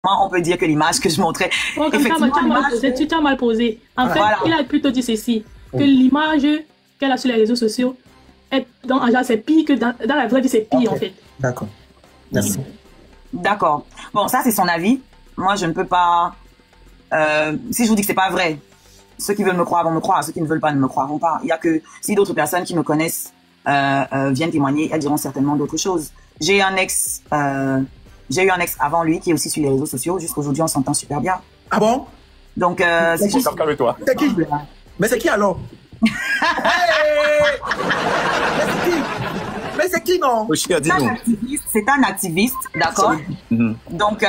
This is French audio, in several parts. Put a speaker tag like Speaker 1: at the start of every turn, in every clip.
Speaker 1: on peut dire que l'image que je montrais,
Speaker 2: Oh, comme
Speaker 1: effectivement,
Speaker 2: tu t'as mal posé. En fait,
Speaker 1: voilà.
Speaker 2: il a plutôt dit ceci, que l'image qu'elle a sur les réseaux sociaux, est genre, c'est pire que dans la vraie vie, c'est pire, en fait.
Speaker 3: D'accord. Merci.
Speaker 1: D'accord. Bon, ça, c'est son avis. Moi, je ne peux pas... si je vous dis que c'est pas vrai, ceux qui veulent me croire vont me croire, ceux qui ne veulent pas ne me croiront pas. Il y a que si d'autres personnes qui me connaissent viennent témoigner, elles diront certainement d'autres choses. J'ai eu un ex avant lui qui est aussi sur les réseaux sociaux. Jusqu'aujourd'hui, on s'entend super bien.
Speaker 3: Ah bon?
Speaker 1: Donc, si je...
Speaker 4: Calme-toi.
Speaker 3: C'est qui? Mais c'est qui alors? Hey! Mais c'est qui, non?
Speaker 1: C'est un activiste, d'accord? Donc,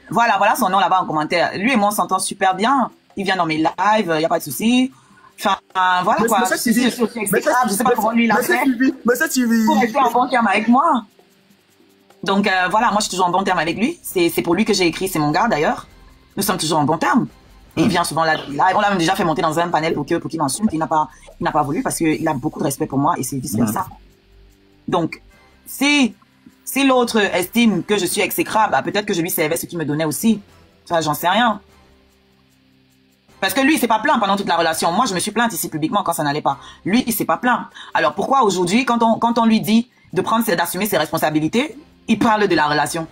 Speaker 1: voilà son nom là-bas en commentaire. Lui et moi, on s'entend super bien. Il vient dans mes lives, il n'y a pas de souci. Enfin, voilà quoi. Je sais pas comment lui l'a fait.
Speaker 3: Mais c'est TV.
Speaker 1: Pour rester en bon terme avec moi. Donc, voilà, moi, je suis toujours en bon terme avec lui. C'est pour lui que j'ai écrit, c'est mon gars d'ailleurs. Nous sommes toujours en bon terme. Et il vient souvent là. On l'a même déjà fait monter dans un panel pour qu'il m'insulte. Il n'a pas voulu parce qu'il a beaucoup de respect pour moi et c'est vice versa. Donc, si l'autre estime que je suis exécrable, bah, peut-être que je lui servais ce qu'il me donnait aussi. Ça, j'en sais rien. Parce que lui, il s'est pas plaint pendant toute la relation. Moi, je me suis plainte ici publiquement quand ça n'allait pas. Lui, il s'est pas plaint. Alors, pourquoi aujourd'hui, quand on lui dit d'assumer ses responsabilités, il parle de la relation?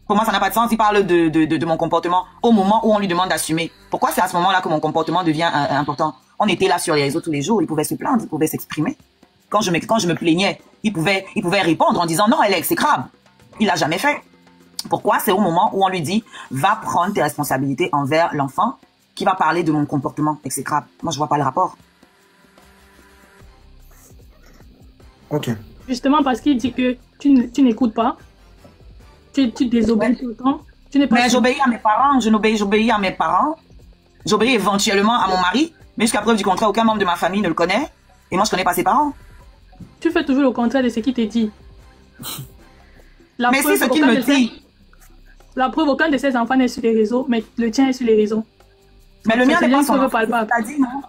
Speaker 1: Pour moi, ça n'a pas de sens. Il parle de mon comportement au moment où on lui demande d'assumer. Pourquoi c'est à ce moment-là que mon comportement devient important? On était là sur les réseaux tous les jours. Il pouvait se plaindre, il pouvait s'exprimer. Quand je me plaignais, il pouvait répondre en disant non, elle est exécrable. Il l'a jamais fait. Pourquoi? C'est au moment où on lui dit va prendre tes responsabilités envers l'enfant qui va parler de mon comportement exécrable. Moi, je vois pas le rapport.
Speaker 3: Ok.
Speaker 2: Justement parce qu'il dit que tu n'écoutes pas. Tu désobéis tout le temps.
Speaker 1: Mais j'obéis à mes parents, j'obéis à mes parents. J'obéis éventuellement à mon mari. Mais jusqu'à preuve du contraire, aucun membre de ma famille ne le connaît. Et moi, je connais pas ses parents.
Speaker 2: Tu fais toujours le contraire de ce qu'il te dit.
Speaker 1: Mais c'est ce qu'il me dit.
Speaker 2: La preuve, aucun de ses enfants n'est sur les réseaux, mais le tien est sur les réseaux.
Speaker 1: Mais le mien n'est pas son enfant. T'as dit, non?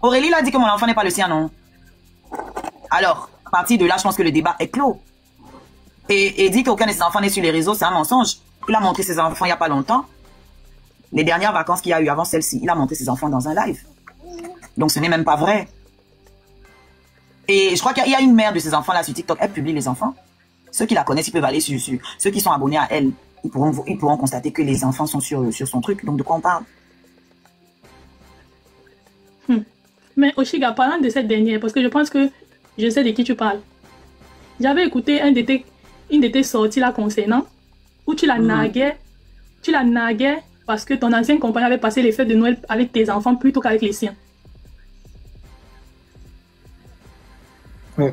Speaker 1: Aurélie l'a dit que mon enfant n'est pas le sien, non? Alors, à partir de là, je pense que le débat est clos. Et dit qu'aucun de ses enfants n'est sur les réseaux, c'est un mensonge. Il a montré ses enfants il n'y a pas longtemps. Les dernières vacances qu'il y a eu avant celle-ci, il a montré ses enfants dans un live. Donc ce n'est même pas vrai. Et je crois qu'il y a une mère de ces enfants-là sur TikTok, elle publie les enfants. Ceux qui la connaissent, ils peuvent aller sur ceux qui sont abonnés à elle. Ils pourront constater que les enfants sont sur son truc. Donc de quoi on parle?
Speaker 2: Mais Oshiga, parlant de cette dernière, parce que je pense que je sais de qui tu parles. J'avais écouté une de tes sorties là concernant, où tu la narguais parce que ton ancien compagnon avait passé les fêtes de Noël avec tes enfants plutôt qu'avec les siens.
Speaker 3: Oui.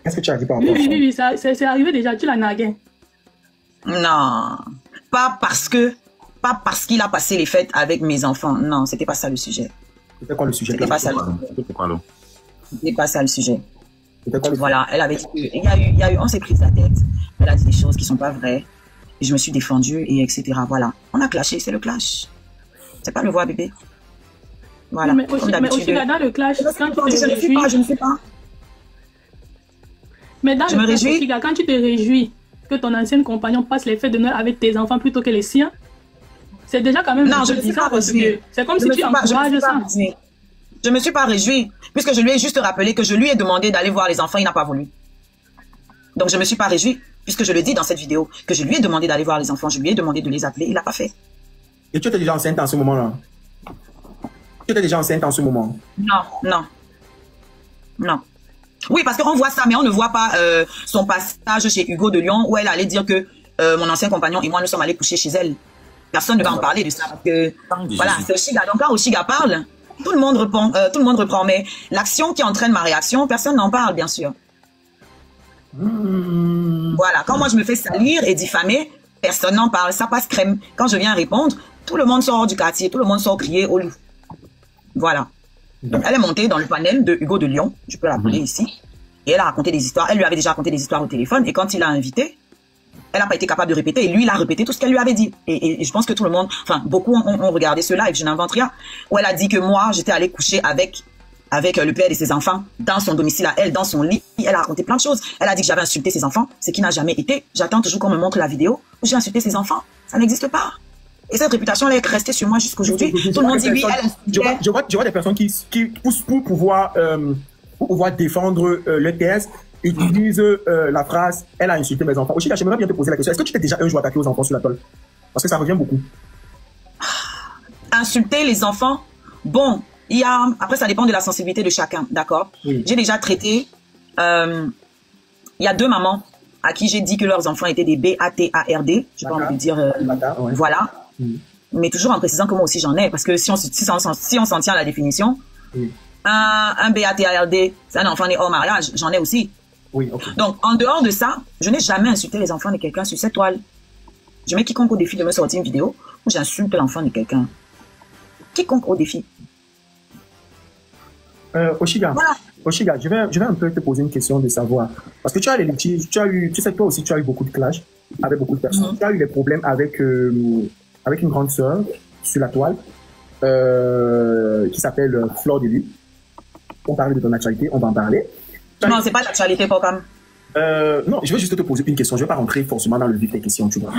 Speaker 3: Qu'est-ce que tu as dit par
Speaker 2: rapport à ça? Oui, c'est arrivé déjà, tu la narguais.
Speaker 1: Non, pas parce qu'il a passé les fêtes avec mes enfants. Non, c'était pas ça le sujet.
Speaker 3: C'était quoi le sujet?
Speaker 1: C'était pas ça le sujet. C'était pas ça le sujet. Voilà, elle avait dit on s'est pris la tête. Elle a dit des choses qui sont pas vraies. Et je me suis défendue et etc. Voilà. On a clashé, c'est le clash. C'est pas le voir bébé. Voilà.
Speaker 2: Mais aussi dans le clash, quand tu te réjouis.
Speaker 1: Je ne sais pas.
Speaker 2: Mais dans le clash, quand tu te réjouis que ton ancien compagnon passe les fêtes de Noël avec tes enfants plutôt que les siens, c'est déjà quand même...
Speaker 1: Non, je ne suis pas réjouie.
Speaker 2: C'est comme si tu encourages ça.
Speaker 1: Je me suis pas réjouie, puisque je lui ai juste rappelé que je lui ai demandé d'aller voir les enfants, il n'a pas voulu. Donc je me suis pas réjouie, puisque je le dis dans cette vidéo, que je lui ai demandé d'aller voir les enfants, je lui ai demandé de les appeler, il n'a pas fait.
Speaker 3: Et tu étais déjà enceinte en ce moment-là? Tu étais déjà enceinte en ce moment?
Speaker 1: Non. Oui, parce qu'on voit ça, mais on ne voit pas son passage chez Hugo de Lyon, où elle allait dire que mon ancien compagnon et moi, nous sommes allés coucher chez elle. Personne ne va en parler de ça, parce que, voilà, c'est Oshiga. Donc quand Oshiga parle, tout le monde reprend, mais l'action qui entraîne ma réaction, personne n'en parle, bien sûr. Voilà, quand moi je me fais salir et diffamer, personne n'en parle, ça passe crème. Quand je viens répondre, tout le monde sort du quartier, tout le monde sort crier au loup. Voilà. Donc elle est montée dans le panel de Hugo de Lyon, je peux l'appeler ici, et elle a raconté des histoires, elle lui avait déjà raconté des histoires au téléphone, et quand il l'a invité, elle n'a pas été capable de répéter, et lui il a répété tout ce qu'elle lui avait dit. Et je pense que tout le monde, enfin beaucoup ont regardé ce live, je n'invente rien, où elle a dit que moi j'étais allée coucher avec avec le père de ses enfants, dans son domicile à elle, dans son lit. Elle a raconté plein de choses. Elle a dit que j'avais insulté ses enfants, ce qui n'a jamais été. J'attends toujours qu'on me montre la vidéo où j'ai insulté ses enfants. Ça n'existe pas. Et cette réputation, elle est restée sur moi jusqu'aujourd'hui. Tout le monde dit oui, elle
Speaker 3: je vois des personnes qui poussent pour pouvoir défendre leur thèse et qui disent la phrase « Elle a insulté mes enfants ». Aussi, j'aimerais bien te poser la question. Est-ce que tu t'es déjà un jour attaqué aux enfants sur la toile? Parce que ça revient beaucoup.
Speaker 1: Insulter les enfants, bon, après ça dépend de la sensibilité de chacun, d'accord? Oui. J'ai déjà traité, il y a 2 mamans à qui j'ai dit que leurs enfants étaient des B-A-T-A-R-D, je peux envie de dire, ouais. Voilà. Mais toujours en précisant que moi aussi j'en ai, parce que si on s'en tient à la définition, un B-A-T-A-R-D, c'est un enfant né hors mariage, j'en ai aussi. Oui, okay. Donc, en dehors de ça, je n'ai jamais insulté les enfants de quelqu'un sur cette toile. Je mets quiconque au défi de me sortir une vidéo où j'insulte l'enfant de quelqu'un. Quiconque au défi.
Speaker 3: Oshiga, voilà. Oshiga, je vais un peu te poser une question de savoir. Parce que tu as les litiges, tu sais que toi aussi, tu as eu beaucoup de clashs avec beaucoup de personnes. Tu as eu des problèmes avec une grande sœur sur la toile qui s'appelle Fleur de Lys. On parlait de ton actualité, on va en parler.
Speaker 1: Non, c'est pas l'actualité, Pokam.
Speaker 3: Non, je vais juste te poser une question. Je ne vais pas rentrer forcément dans le vif des questions, tu vois.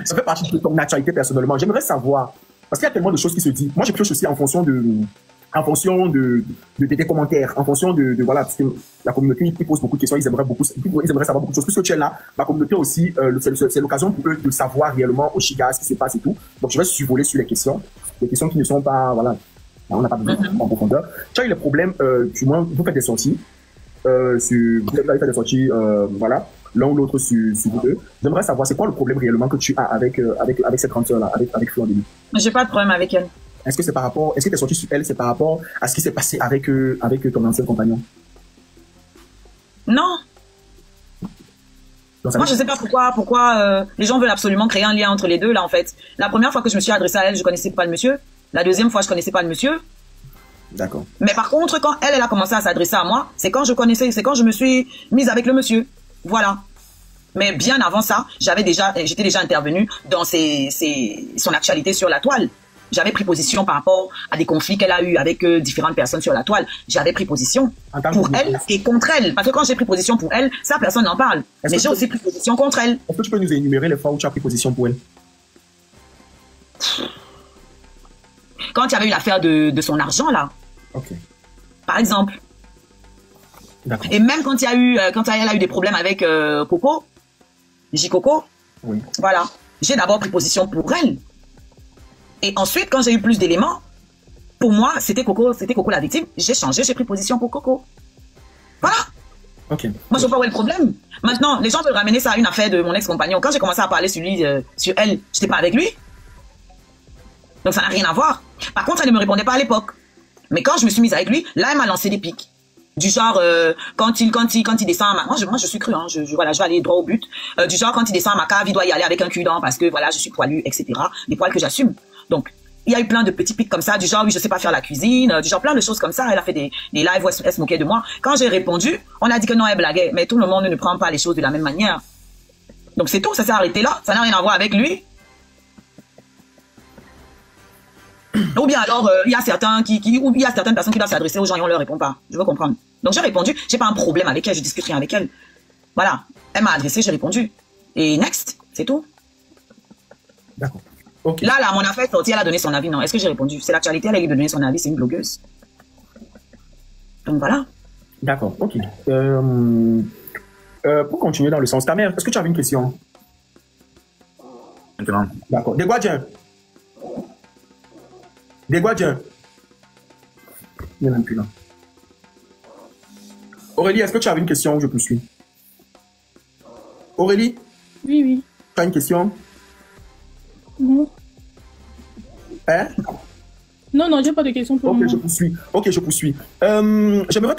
Speaker 3: Ça fait partie de ton actualité personnellement. J'aimerais savoir, parce qu'il y a tellement de choses qui se disent. Moi, je pioche aussi en fonction de tes commentaires, en fonction de voilà, parce que la communauté, ils posent beaucoup de questions, ils aimeraient savoir beaucoup de choses. Puisque tu es là, la communauté aussi, c'est l'occasion pour eux de savoir réellement au Chiga ce qui se passe et tout. Donc, je vais survoler sur les questions qui ne sont pas, voilà, on n'a pas besoin en profondeur. Tu as eu les problèmes, du moins, vous faites des sorties, vous avez fait des sorties, voilà, l'un ou l'autre sur vous deux. J'aimerais savoir, c'est quoi le problème réellement que tu as avec cette grande sœur-là, avec Fleur de Lys?
Speaker 1: J'ai pas de problème avec elle.
Speaker 3: Est-ce que tes sorties sur elle, c'est par rapport à ce qui s'est passé avec ton ancien compagnon?
Speaker 1: Non. Moi, je sais pas pourquoi les gens veulent absolument créer un lien entre les deux, là, en fait. La première fois que je me suis adressée à elle, je connaissais pas le monsieur. La deuxième fois, je connaissais pas le monsieur.
Speaker 3: D'accord.
Speaker 1: Mais par contre, quand elle a commencé à s'adresser à moi, c'est quand je me suis mise avec le monsieur. Voilà. Mais bien avant ça, j'étais déjà intervenue dans son actualité sur la toile. J'avais pris position par rapport à des conflits qu'elle a eu avec différentes personnes sur la toile. J'avais pris position pour elle et contre elle. Parce que quand j'ai pris position pour elle, ça, personne n'en parle. Mais j'ai aussi pris position contre elle.
Speaker 3: Est-ce que tu peux nous énumérer les fois où tu as pris position pour elle?
Speaker 1: Quand il y avait eu l'affaire de son argent, là.
Speaker 3: Ok.
Speaker 1: Par exemple. D'accord. Et même quand elle a eu des problèmes avec Coco, J-Coco. Oui. Voilà. J'ai d'abord pris position pour elle. Et ensuite, quand j'ai eu plus d'éléments, pour moi, c'était Coco la victime. J'ai changé, j'ai pris position pour Coco. Voilà.
Speaker 3: Ok.
Speaker 1: Moi, je vois pas où est le problème. Maintenant, les gens veulent ramener ça à une affaire de mon ex-compagnon. Quand j'ai commencé à parler sur lui, sur elle, j'étais pas avec lui. Donc, ça n'a rien à voir. Par contre, elle ne me répondait pas à l'époque. Mais quand je me suis mise avec lui, là, elle m'a lancé des pics. Du genre, quand il descend à ma... Moi, je suis cru, hein. Voilà, je vais aller droit au but. Du genre, quand il descend à ma cave, il doit y aller avec un cul-dent parce que, voilà, je suis poilu, etc. Des poils que j'assume. Donc, il y a eu plein de petits pics comme ça, du genre, oui, je sais pas faire la cuisine, du genre, plein de choses comme ça. Elle a fait des lives où elle se moquait de moi. Quand j'ai répondu, on a dit que non, elle blaguait. Mais tout le monde ne prend pas les choses de la même manière. Donc, c'est tout, ça s'est arrêté là. Ça n'a rien à voir avec lui. Ou bien alors, il y a certaines personnes qui doivent s'adresser aux gens et on leur répond pas. Je veux comprendre. Donc, j'ai répondu. J'ai pas un problème avec elle, je discute rien avec elle. Voilà. Elle m'a adressé, j'ai répondu. Et next, c'est tout.
Speaker 3: D'accord. Okay.
Speaker 1: Là, mon affaire sortie, elle a donné son avis. Non, est-ce que j'ai répondu? C'est l'actualité, elle a eu de donner son avis, c'est une blogueuse. Donc voilà.
Speaker 3: D'accord, ok. Pour continuer dans le sens, ta mère, est-ce que tu avais une question?
Speaker 4: Maintenant.
Speaker 3: D'accord. Desguadien. Il n'est même plus là. Aurélie, est-ce que tu avais une question ou je poursuis? Aurélie?
Speaker 2: Oui, oui.
Speaker 3: Tu as une question?
Speaker 2: Non.
Speaker 3: Hein?
Speaker 2: Non, j'ai pas de questions pour
Speaker 3: moi. Ok, je poursuis. J'aimerais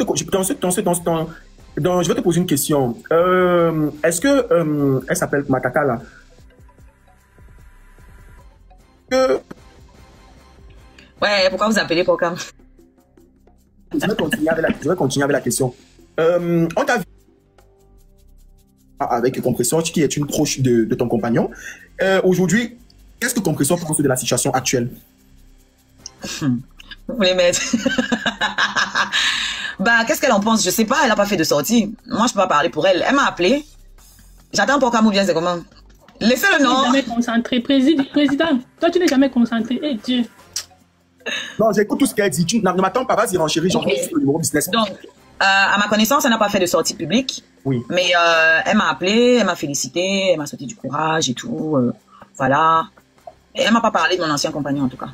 Speaker 3: je vais te poser une question. Est-ce que elle s'appelle Matata là?
Speaker 1: Ouais, pourquoi vous appelez Pokam?
Speaker 3: Je vais continuer avec la question. On t'a vu avec Compressor, qui est une proche de ton compagnon. Aujourd'hui, qu'est-ce que Compressor pense de la situation actuelle?
Speaker 1: Vous voulez mettre. Bah, qu'est-ce qu'elle en pense? Je sais pas, elle a pas fait de sortie. Moi, je peux pas parler pour elle. Elle m'a appelé. J'attends pour qu'elle bien, c'est comment? Laissez-le nom.
Speaker 2: Tu n'es jamais concentré. Président, toi, tu n'es jamais concentré. Eh Dieu.
Speaker 3: Non, j'écoute tout ce qu'elle dit. Tu ne m'attends pas, vas-y, renchéris, j'en
Speaker 1: Okay.
Speaker 3: le numéro business.
Speaker 1: Donc, à ma connaissance, elle n'a pas fait de sortie publique.
Speaker 3: Oui.
Speaker 1: Mais elle m'a appelé, elle m'a félicité, elle m'a souhaité du courage et tout. Voilà. Et elle m'a pas parlé de mon ancien compagnon, en tout cas.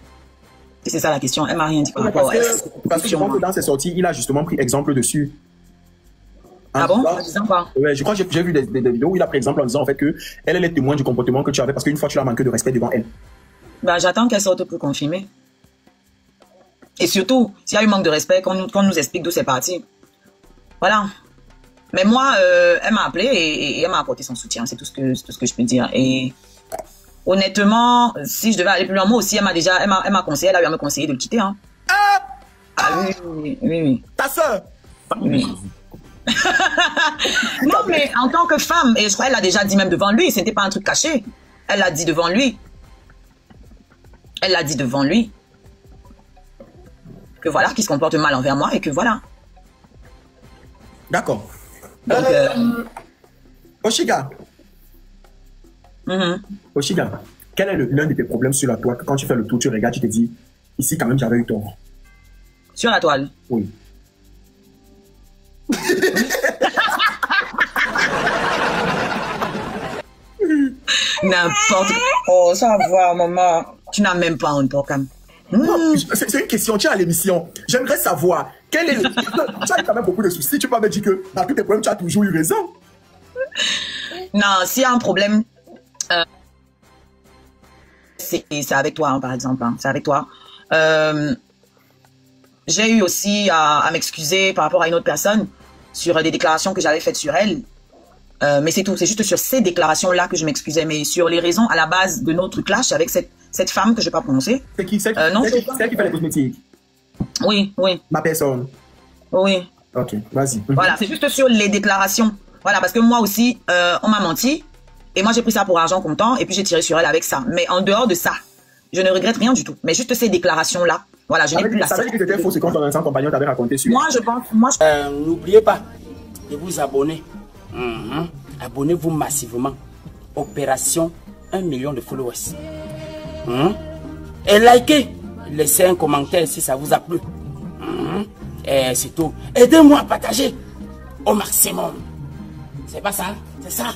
Speaker 1: Et c'est ça la question. Elle m'a rien dit par rapport à elle.
Speaker 3: Parce que je pense que dans ses sorties, il a justement pris exemple dessus.
Speaker 1: Ah bon? En disant quoi?
Speaker 3: Ouais, je crois que j'ai vu des vidéos où il a pris exemple en disant en fait que elle est témoin du comportement que tu avais parce qu'une fois tu l'as manqué de respect devant elle.
Speaker 1: Bah, j'attends qu'elle sorte pour confirmer. Et surtout, s'il y a eu manque de respect, qu'on nous explique d'où c'est parti. Voilà. Mais moi, elle m'a appelé et elle m'a apporté son soutien. C'est tout ce que je peux dire. Et honnêtement, si je devais aller plus loin, moi aussi, elle m'a conseillé, elle a eu à me conseiller de le quitter. Hein. Ah oui.
Speaker 3: Ta soeur.
Speaker 1: Oui. Non, mais en tant que femme, et je crois qu'elle l'a déjà dit même devant lui, ce n'était pas un truc caché. Elle l'a dit devant lui. Elle l'a dit devant lui. Que voilà, qu'il se comporte mal envers moi et que voilà.
Speaker 3: D'accord.
Speaker 1: Donc,
Speaker 3: Oshiga. Oshiga, quel est l'un de tes problèmes sur la toile? Quand tu fais le tour, tu regardes, tu te dis, ici quand même j'avais eu tort.
Speaker 1: Sur la toile?
Speaker 3: Oui.
Speaker 1: N'importe. Oh, ça va, maman. Tu n'as même pas un programme.
Speaker 3: C'est une question, tu es à l'émission. J'aimerais savoir, quel est le... Tu as quand même beaucoup de soucis, tu peux me dire que dans tous tes problèmes, tu as toujours eu raison.
Speaker 1: Non, s'il y a un problème, c'est avec toi, hein, par exemple. Hein, c'est avec toi. J'ai eu aussi à m'excuser par rapport à une autre personne sur des déclarations que j'avais faites sur elle. Mais c'est tout, c'est juste sur ces déclarations-là que je m'excusais. Mais sur les raisons à la base de notre clash avec cette femme que je ne vais pas prononcer.
Speaker 3: C'est qui, celle qui fait les cosmétiques?
Speaker 1: Oui.
Speaker 3: Ma personne?
Speaker 1: Oui.
Speaker 3: Ok, vas-y.
Speaker 1: Voilà, c'est juste sur les déclarations. Voilà, parce que moi aussi, on m'a menti. Et moi, j'ai pris ça pour argent comptant. Et puis, j'ai tiré sur elle avec ça. Mais en dehors de ça, je ne regrette rien du tout. Mais juste ces déclarations-là. Voilà, je n'ai plus la...
Speaker 3: Ça veut dire que c'était faux, c'est quand ton ancien compagnon t'avait raconté sur...
Speaker 1: Moi, je pense...
Speaker 4: N'oubliez pas de vous abonner. Abonnez-vous massivement. Opération 1 million de followers. Et likez. Laissez un commentaire si ça vous a plu. Et c'est tout. Aidez-moi à partager au maximum. C'est pas ça? C'est ça.